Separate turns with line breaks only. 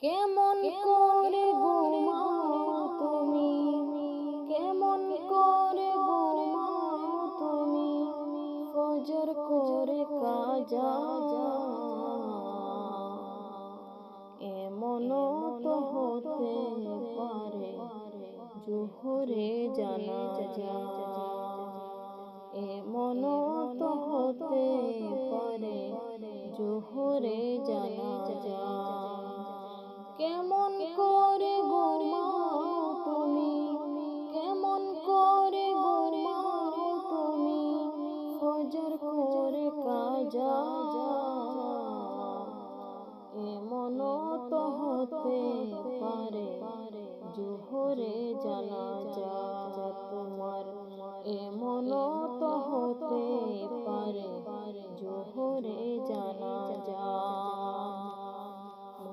কেমন করে ঘুমাও তুমি, কেমন করে ঘুমাও তুমি, ফজর করে কাজা। এমন তো হতে পারে জোহরে জানাজা, এমন তো হতে পারে জোহরে জানাজা। কেমন করে ঘুমাও তুমি, কেমন করে ঘুমাও তুমি, ফজর করে কাজা। এমন তো হতে পারে জোহরে জানাজা তোমার, এমন তো হতে পারে জোহরে জানাজা।